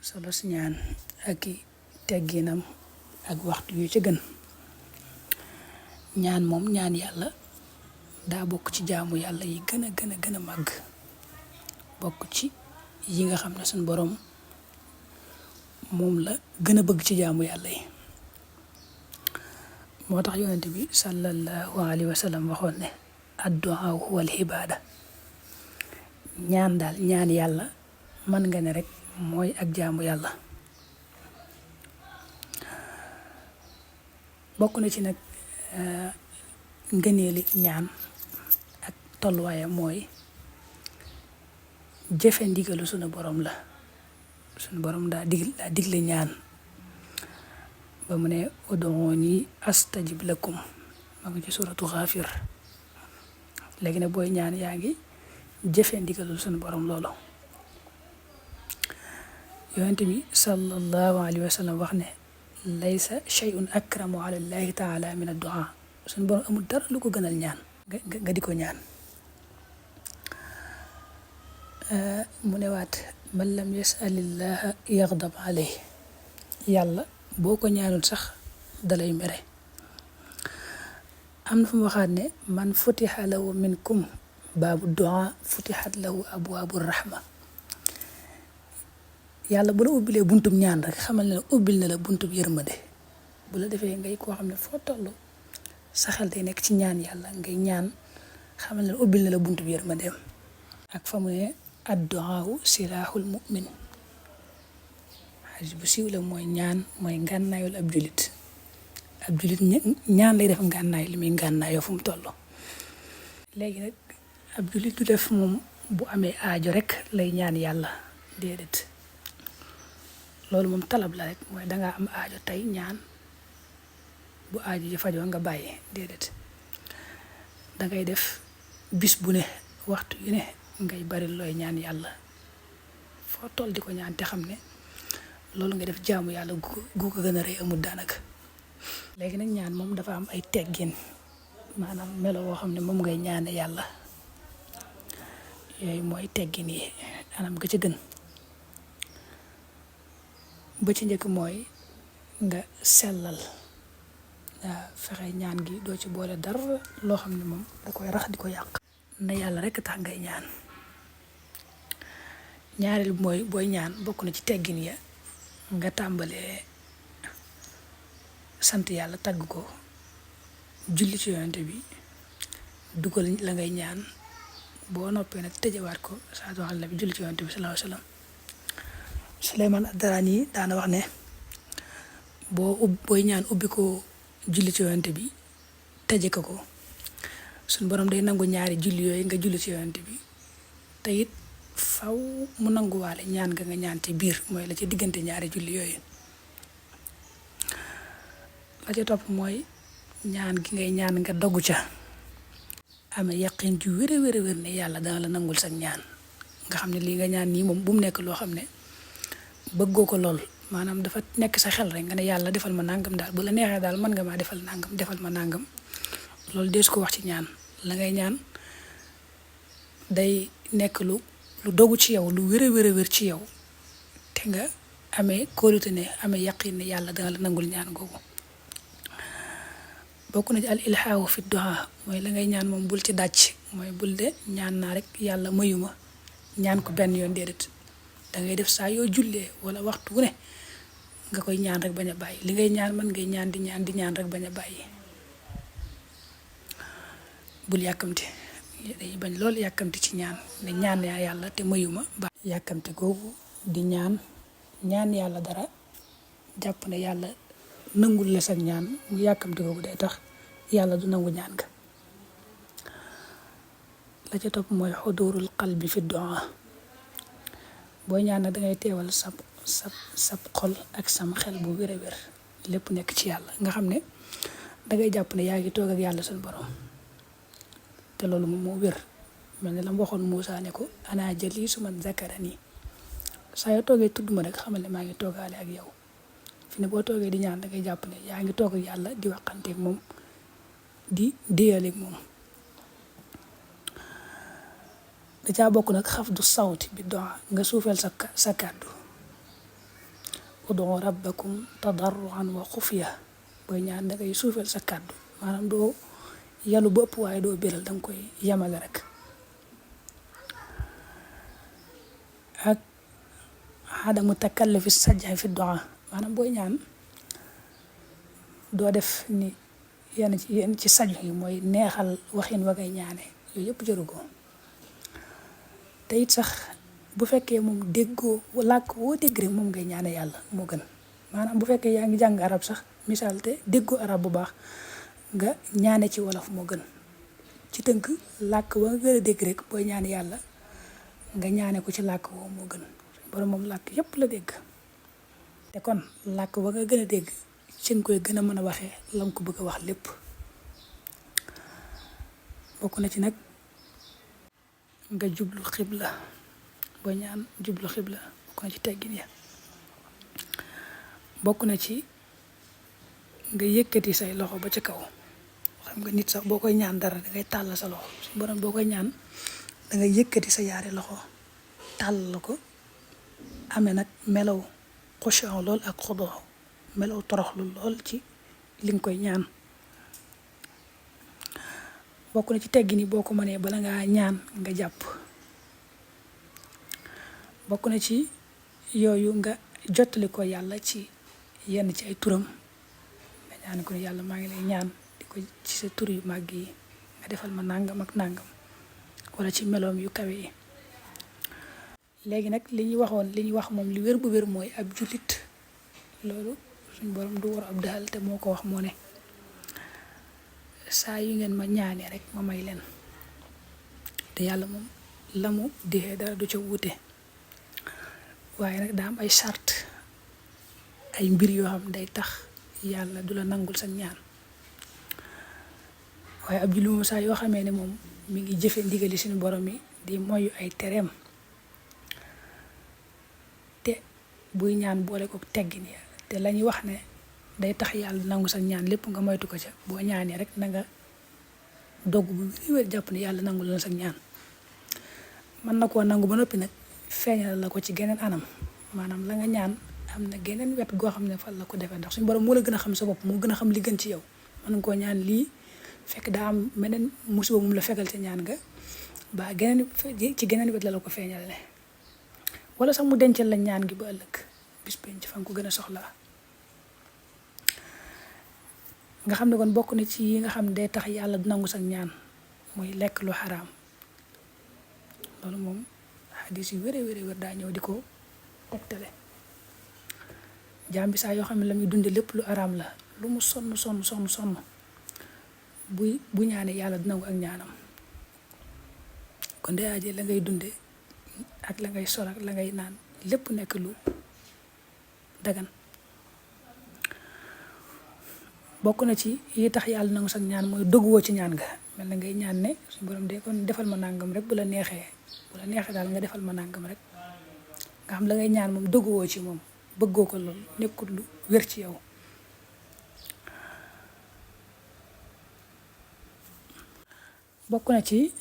solo si ñaan ak i tegginam ak waxtu yu ci gën. ñaan moom ñaan yàlla daa bokk ci jaamu yàlla yi gën a màgg, bokk ci yi nga xam ne suñu boroom moom la gën a bëgg ci jaamu yàlla yi. moo tax yonent bi sallallahu alayhi wa sallam waxoon ne addu'a huwa al ibaada. ñaan daal ñaan yàlla mën nga ne rek mooy ak jaamu yàlla. bokk na ci nag ngëneeli ñaan ak tolluwaayam mooy jëfe ndigalu sunu borom la. sunu borom daa digle ñaan ba mu ne ud'uuni astajib lakum ma ngi ci suratu Xaafir. léegi nag booy ñaan yaa ngi jëfe ndigalu sunu borom loolu. yonent bi sallallahu alayhi wa sallam wax ne laysa shay'un akramu ala llahi taala min ad-du'a. suñu borom amul dara lu ko gënal ñaan nga di ko ñaan. mu ne waat man lam yas'alillaha yaghdab alayhi. yàlla boo ko ñaanul sax dalay mere. am na fu mu waxaat ne man futiha lahu minkum baabu du'a futihat lahu abwaabu rahma. yàlla bu la ubbilee buntub ñaan rek xamal ne ubbil na la buntub yërmande. bu la defee ngay koo xam ne foo toll sa xel day nekk ci ñaan yàlla ngay ñaan xamal ne ubbil na la buntub yërmandeem. ak fa mu ne addu'aa silaahul mu'min. xadis bu siiw la mooy ñaan mooy ngànnaayul ab julit. ab julit ñaan lay def ngànnaay li muy ngànnaayoo fu mu toll. léegi nag ab julit du def moom bu amee aajo rek lay ñaan yàlla déedéet. loolu moom talab la rek mooy dangaa am aajo tey ñaan bu aajo ji fajoo nga bàyyi déedéet. dangay def bis bu ne waxtu yu ne ngay bari looy ñaan yàlla foo toll di ko ñaan te xam ne loolu nga def jaamu yàlla gu ko gën a rëy amul daanaka. léegi nag ñaan moom dafa am ay teggin maanaam melo woo xam ne moom ngay ñaane yàlla. yooyu mooy teggin yi anam ga ci gën. ba ci njëkk mooy nga sellal. waaw fexe ñaan gi doo ci boole dara loo xam ne moom da koy rax di ko yàq. na yàlla rek tax ngay ñaan. ñaareel bi mooy booy ñaan bokk na ci teggin ya nga tàmbalee sant yàlla tagg ko julli ci yonent bi dugal la ngay ñaan boo noppee nag tëjewaat ko saa waxal na bi julli ci yonent bi sallallahu alayhi wa sallam. Suleymaan ad-Daraani daana wax ne booy ñaan ubbi ko julli ci yonent bi tëje ko suñ borom day nangu ñaari julli yooyu nga julli ci yonent bi te it faw mu nanguwaale ñaan nga ñaan ci biir mooy la ci diggante ñaari julli yooyu. la ca topp mooy ñaan gi ngay ñaan nga doggu ca amee yaqin ju wér ne yàlla dana la nangul sax ñaan nga xam ne lii nga ñaan nii moom bu mu nekk loo xam ne bëggoo ko lool maanaam dafa nekk sa xel rek nga ne yàlla defal ma nangam daal bu la neexee daal mën nga maa defal ma nangam loolu dees ko wax ci ñaan. la ngay ñaan day nekk lu dogu ci yow lu wér ci yow te nga amee kóolute ne amee yaqin ne yàlla dana la nangul ñaan googu. bokk na ci al ilhaahu fi du'a mooy la ngay ñaan moom bul ci dàcc mooy bul de ñaan naa rek yàlla mayuma ñaan ko benn yoon déedéet. dangay def saa yoo jullee wala waxtu wu ne nga koy ñaan rek bañ a bàyyi li ngay ñaan man ngay ñaan di ñaan rek bañ a bàyyi. bul yàkkamti dañuy bañ loolu yàkkamti ci ñaan ne ñaan yaa yàlla te mayuma ba yàkkamti googu di ñaan yàlla dara jàpp ne yàlla nangul la sax ñaan mu yàkkamti googu day tax yàlla du nangu ñaan nga. la ca topp mooy xudurul qalbi fi du'a. booy ñaan nag dangay teewal sab xol ak sam xel bu wér lépp nekk ci yàlla nga xam ne dangay jàpp ne yaa ngi toog ak yàlla suñu borom te loolu moom moo wér mel ne la mu waxoon Muusaa ne ko ana jaliisu man zakarani saa yoo toogee tudd ma rek xamal ne maa ngi toogaale ak yow. fi ne boo toogee di ñaan dangay jàpp ne yaa ngi toog ak yàlla di waxanteeg moom di déyaleeg moom. da caa bokk nag xaf du sawti bi doa nga suufeel sa kàddu ud'u rabbakum tadarruan wa xufiya booy ñaan da ngay suufeel sa kàddu maanaam doo yalu ba ëpp waaye doo biral danga koy yemale rek. ak adamu takallufi saj'i fi du'a maanaam booy ñaan doo def ni yenn ci saju yi mooy neexal waxin wa ngay ñaane yooyu yëpp jëru ko. te it sax bu fekkee moom déggoo làkk woo dégg rek moom ngay ñaane yàlla moo gën maanaam bu fekkee yaa ngi jàng arab sax misaal te déggoo arab bu baax nga ñaane ci wolof moo gën. ci tënk làkk wa nga gën a dégg rek booy ñaan yàlla nga ñaane ko ci làkk woo moo gën. borom moom làkk yëpp la dégg te kon làkk wa nga gën a dégg ci nga koy gën a mën a waxee la nga ko bëgg a wax lépp. bokk na ci nag nga jublu xibla booy ñaan jublu xibla bokk na ci teggin ya. bokk na ci nga yëkkati say loxo ba ca kaw xam nga nit sax boo koy ñaan dara dangay tàll sa loxo suñu borom boo koy ñaan dangay yëkkati sa yaari loxo tàll la ko amee nag melaw xushuun lool ak xuduu melaw toroxlu lool ci li nga koy ñaan. bokk na ci teggi ni boo ko mënee bala ngaa ñaan nga jàpp. bokk na ci yooyu nga jottali ko yàlla ci yenn ci ay turam nga ñaan ko yàlla maa ngi lay ñaan di ko ci sa tur yu màgg yi nga defal ma nàngam ak nàngam wala ci meloom yu kawe yi. léegi nag li ñu wax moom li wér bu wér mooy ab jullit loolu suñ borom du war ab daal te moo ko wax moo ne saa yu ngeen ma ñaanee rek ma may leen te yàlla moom la mu dixee dara du ca wuute waaye nag daa am ay charte ay mbir yoo xam day tax yàlla du la nangul sa ñaan. waaye ab jullit moom saa yoo xamee ne moom mi ngi jëfe ndigali suñu borom yi di moyu ay tereem te buy ñaan boole ko teggin ya te la ñuy wax ne day tax yàlla nangu sa ñaan lépp nga moytu ko ca boo ñaanee rek na nga dogg bu wér jàpp ne yàlla nangu la sa ñaan. mën na koo nangu ba noppi nag feeñal la ko ci geneen anam maanaam la nga ñaan am na geneen wet goo xam ne fan la ko defee ndax suñu borom moo la gën a xam sa bopp moo gën a xam li gën ci yow. mën nga koo ñaan lii fekk daa am meneen musiba mu la fekkal ca ñaan nga ba geneen ci geneen wet la ko feeñale wala sax mu dencal la ñaan gi ba ëllëg bis penc fa nga ko gën a soxlaa. nga xam ne kon bokk na ci yi nga xam ne day tax yàlla du nangu sax ñaan mooy lekk lu xaraam loolu moom xadis yu wér daa ñëw di ko tegtale. jaam bi saa yoo xam ne la muy dunde lépp lu araam la lu mu sonn bu ñaanee yàlla du nangu ak ñaanam kon day aje la ngay dunde ak la ngay sol ak la ngay naan lépp nekk lu dagan. bokk na ci yi tax yàlla nangu sax ñaan mooy dogguwoo ci ñaan nga mel na ngay ñaan ne suñu borom de kon defal ma nàngam rek bu la neexee daal nga defal ma nàngam rek nga xam la ngay ñaan moom dogguwoo ci moom bëggoo ko lool nekkul lu wér ci yow. bokk na ci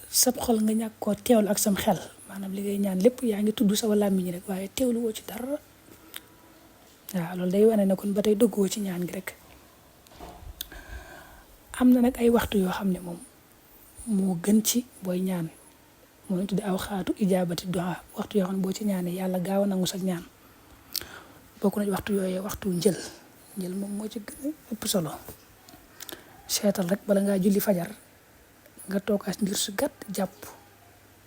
sab xol nga ñàkk koo teewlu ak sam xel maanaam li ngay ñaan lépp yaa ngi tudd sa làmmiñ rek waaye teewlu woo ci dara waaw loolu day wane ne kon ba tey dogguwoo ci ñaan gi rek. am na nag ay waxtu yoo xam ne moom moo gën ci booy ñaan moo lañ tudde aw xaatu ijaabati du'a waxtu yoo xam ne boo ci ñaanee yàlla gaaw a nangu sa ñaan. bokk na ci waxtu yooyee waxtu njël moom moo ci gën a ëpp solo. seetal rek bala ngaa julli fajar nga toog as ngir su gàtt jàpp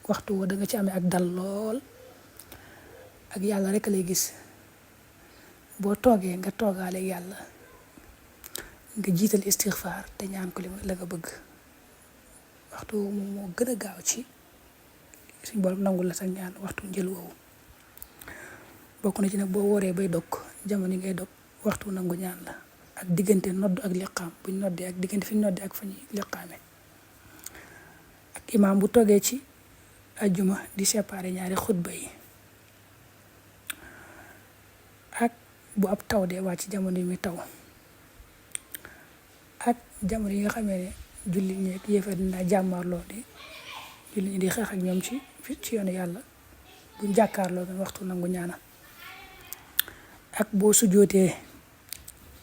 waxtu woo da nga ci amee ak dal lool ak yàlla rek lay gis boo toogee nga toogaale yàlla nga jiital istixfaar te ñaan ko li la nga bëgg waxtu woowu moom moo gën a gaaw ci suñ borom nangul la sa ñaan waxtu njël woowu. bokk na ci nag boo wooree bay dog jamono yi ngay dog waxtu nangu ñaan la ak diggante nodd ak liqaam buñ noddee ak diggante fi ñu noddee ak fa ñuy liqaame ak imaam bu toogee ci ajjuma di séparer ñaari xutba yi ak bu ab taw dee wàcc jamono yi muy taw ak jamono yi nga xamee ne julli ñi ak yéefar dinaa jàmmaarloo di julli ñi di xeex ak ñoom ci yoonu yàlla buñ jàkkaarloo doon waxtu nangu ñaana. ak boo sujootee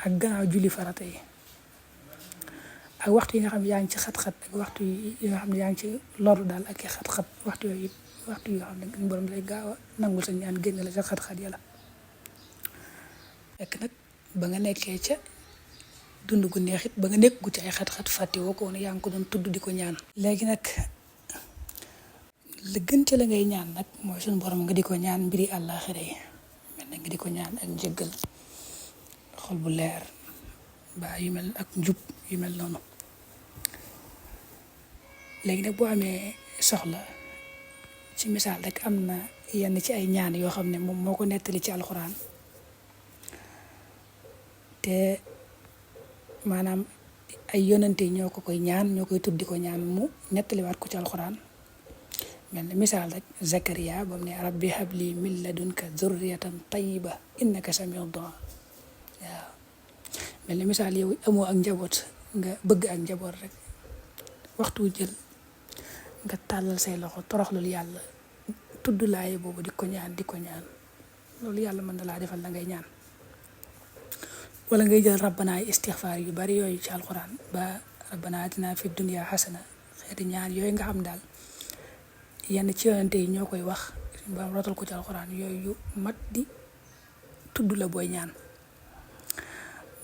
ak gannaaw julli farata yi ak waxtu yi nga xam ne yaa ngi ci xat-xat ak waxtu yi nga xam ne yaa ngi ci loru daal ak i xat-xat waxtu yooyu it waxtu yoo xam ne borom lay gaaw a nangul sa ñaan génn la ca xat-xat yàlla fekk nag ba nga nekkee ca dund gu neex it ba nga nekk gu ci ay xat-xat fàtte woo ko woon yaa ngi ko doon tudd di ko ñaan léegi nag la gën ci la ngay ñaan nag mooy suñu borom nga di ko ñaan mbiri àllaaxira yi mel na nga di ko ñaan ak njëggal xol bu leer ba yu mel ak njub yu mel noonu léegi nag boo amee soxla ci misaal rek am na yenn ci ay ñaan yoo xam ne moom moo ko nettali ci alxuraan te maanaam ay yonante ñoo ko koy ñaan ñoo koy tuddi ko ñaan mu nettaliwaat ko ci alxuraan mel ne misaal rek Zakariya ba mu ne rabbi habli min ladunka zurriyatan tayyiba innaka samiu du'a waaw mel ne misaal yow amoo ak njaboot nga bëgg ak njaboot rek waxtu jël nga tàllal say loxo toroxlul yàlla tudd laaye boobu di ko ñaan loolu yàlla mën na laa defal la ngay ñaan wala ngay jël rabbana istixfaar yu bari yooyu ci alxuraan ba rabbana atina fi dunya xasana xeeti ñaan yooyu nga xam daal yenn ci yonente yi ñoo koy wax ba rotal ko ci alxuraan yooyu yu mat di tudd la booy ñaan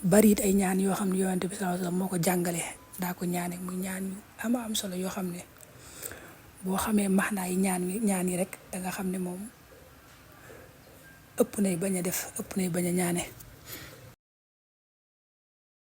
bari it ay ñaan yoo xam ne yonente bi sallallahu alayhi wasallam moo ko jàngale daa ko ñaane muy ñaan yu am solo yoo xam ne boo xamee maxnaa yi ñaan yi rek da nga xam ne moom ëpp nay bañ a def ëpp nay bañ a ñaane